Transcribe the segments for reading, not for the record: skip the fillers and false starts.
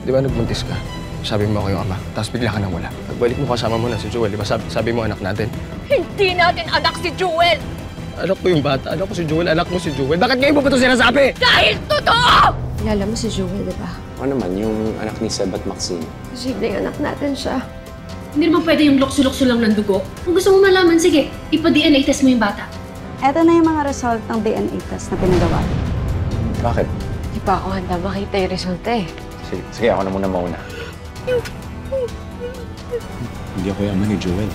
Di ba nagbuntis ka? Sabi mo ako yung ama, tapos bigla ka nang wala. Pagbalik mo kasama mo na si Jewel, di ba sabi mo anak natin? Hindi natin anak si Jewel! Anak ko yung bata, anak ko si Jewel, anak mo si Jewel. Bakit ngayon mo pa ito sinasabi? Dahil totoo! Kilala mo si Jewel, di ba? Ano naman, yung anak ni Seb at Maxine? Posibleng anak natin siya. Hindi naman pwede yung lukso-lukso lang ng dugo. Kung gusto mo malaman, sige, ipa-DNA test mo yung bata. Eto na yung mga result ng DNA test na pinagawa. Bakit? Di pa ako handa makita yung resulta eh. Sige, ako na muna mauna. Hindi ako yung ama ni Joel.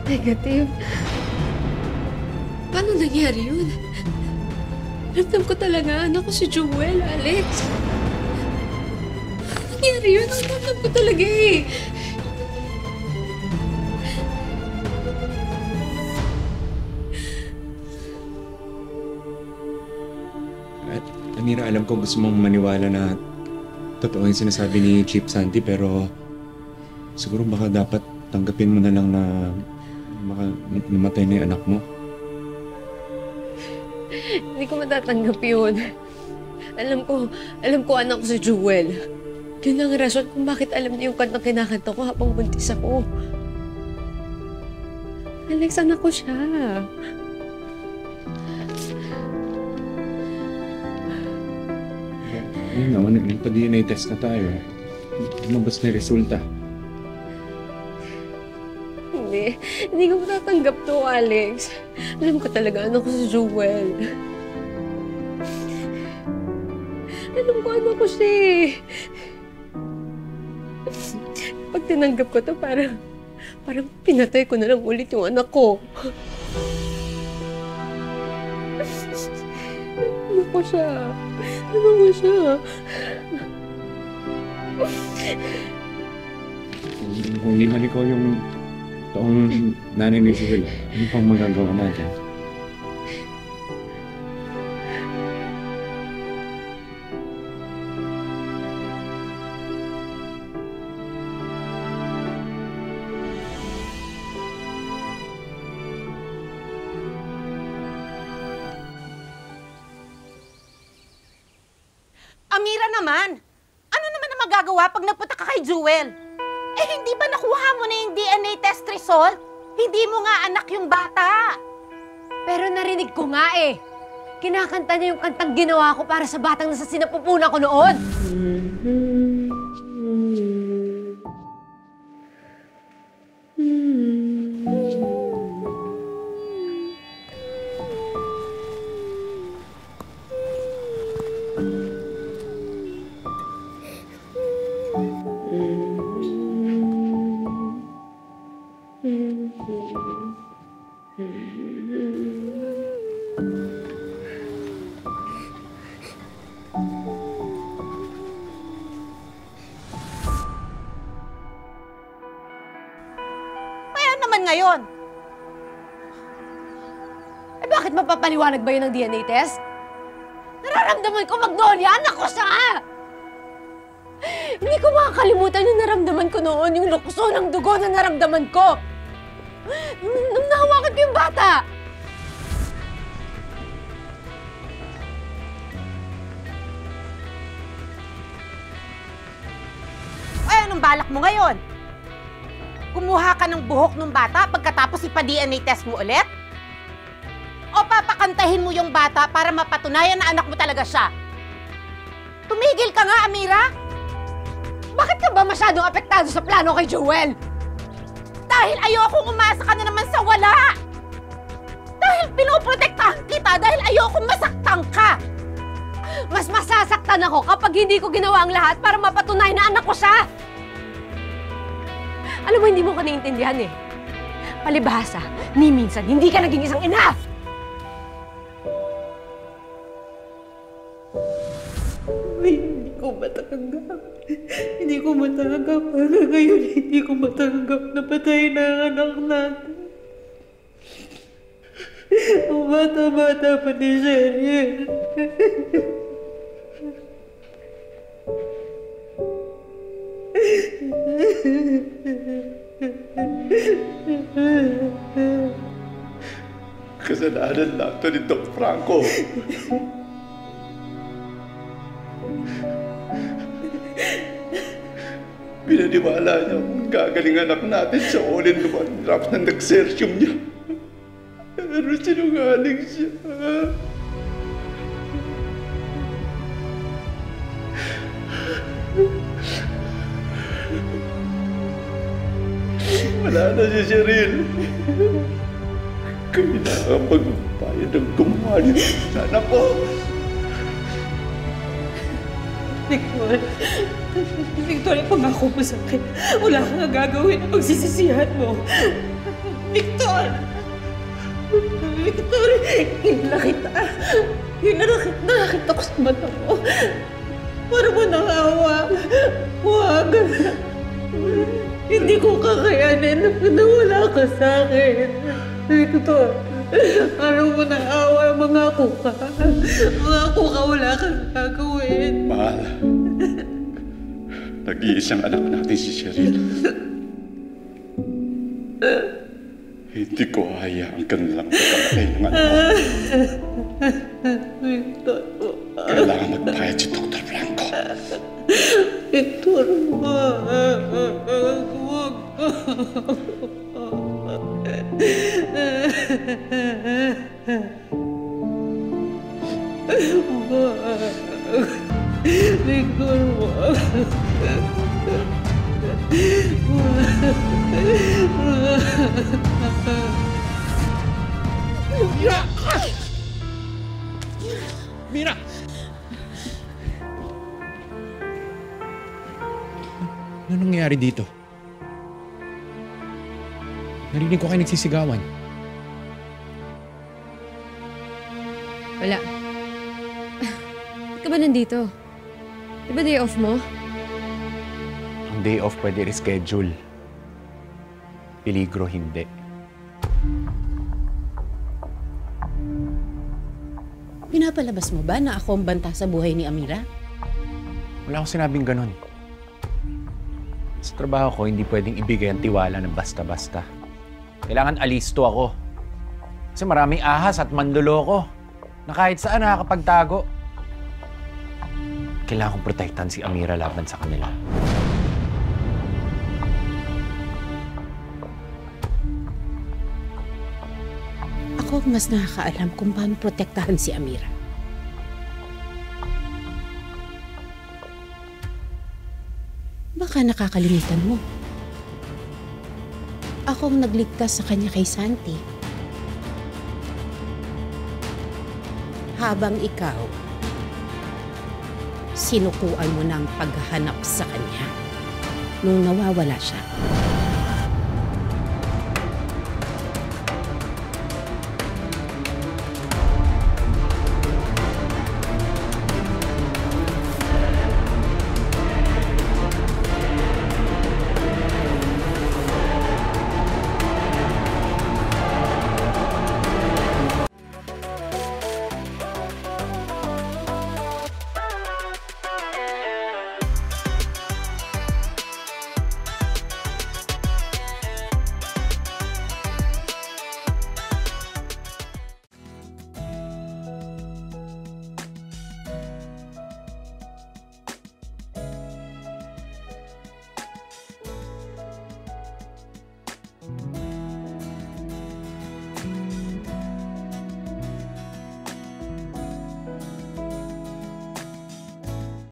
Negative. Paano nangyari yun? Ramdam ko talaga anak ko si Jewel, Alex. Paano nangyari yun? Ramdam ko talaga eh. Amira, alam ko gusto mong maniwala na totoo yung sinasabi ni Chief Santi, pero siguro baka dapat tanggapin mo na lang na namatay na yung anak mo. Hindi ko matatanggap yun. Alam ko anak ko si Jewel. Yun ang rason kung bakit alam niya yung kantang kinakanta ko habang buntis ako. Alex, anak ko siya. Ayun na, nagpa-DNA test na tayo. Lumabas na yung resulta. Hindi ko matatanggap to, Alex. Alam ko talaga anak ko si Jewel. Alam ko anak ko siya eh. Pag tinanggap ko to, parang pinatay ko na lang ulit yung anak ko. Anak ko siya. Anak ko siya. Kung hindi man ikaw yung toong nanay ni Joel, ano pang magagawa natin? Amira naman! Ano naman ang magagawa pag nagpunta ka kay Jewel? Eh, hindi ba nakuha mo na yung DNA test result? Hindi mo nga anak yung bata. Pero narinig ko nga eh. Kinakanta niya yung kantang ginawa ko para sa batang nasa sinapupunan ko noon. Ngayon. Eh bakit mapapaliwanag ba yun ng DNA test? Nararamdaman ko Magnolia, anak ko siya! Hindi ko makakalimutan yung naramdaman ko noon, yung lukso ng dugo na naramdaman ko. Nung nahawakan ko yung bata. Ay, anong balak mo ngayon? Kumuha ka ng buhok ng bata pagkatapos ipa-DNA test mo ulit? O papakantahin mo yung bata para mapatunayan na anak mo talaga siya? Tumigil ka nga, Amira! Bakit ka ba masyadong apektado sa plano kay Joel? Dahil ayokong umasa ka na naman sa wala! Dahil pinoprotektahan kita dahil ayokong masaktan ka! Mas masasaktan ako kapag hindi ko ginawa ang lahat para mapatunayan na anak ko siya! Alam mo, hindi mo ko naiintindihan eh. Palibhasa, ni minsan, hindi ka naging isang ina! Hindi ko matanggap. Hindi ko matanggap. Hanggang ngayon, hindi ko matanggap na patay na ang anak natin. Ang bata-bata pa ni Cheryl. Kasalanan lang ito ni Doc Franco. Pinaniwala niya kung gagaling anak natin sa all-in-one drops ng Dexertium niya. Pero sinungaling siya. Wala na si Cheryl. Kailangan magbayad ng gumawa sa anak ko. Victor, pangako mo sa akin. Wala kang gagawin na pagsisisihan mo. Victor! Victor, hinala kita. Hinala kita ko sa mata mo. Para mo nangawa. Huwag. Hindi ko kakayanin na wala ka sa akin. Victor, ano mo naawa, mangako ka. Mangako ka, wala kang gagawin. Mahal. Nag-iisang anak natin si Cheryl. Hindi ko hayaan ka nalang pagkamatay ng anak ko. Victor, Kailangan magbayad si Dr. Franco. Victor, Victor, Mira! Ano nangyayari dito? Narinig ko kayo nagsisigawan. Wala. Ba't ka ba nandito? Di ba day off mo? Ang day off pwede reschedule. Peligro hindi. Pinapalabas mo ba na ako ang banta sa buhay ni Amira? Wala akong sinabing ganun. Sa trabaho ko, hindi pwedeng ibigay ang tiwala ng basta-basta. Kailangan alisto ako. Kasi maraming ahas at manloloko na kahit saan nakakapagtago. Kailangan kong protektahan si Amira laban sa kanila. Ako ang mas nakakaalam kung paano protektahan si Amira. Baka nakakalimutan mo. Ako ang nagligtas sa kanya kay Santi. Habang ikaw, sinukuan mo na ang paghahanap sa kanya nung nawawala siya.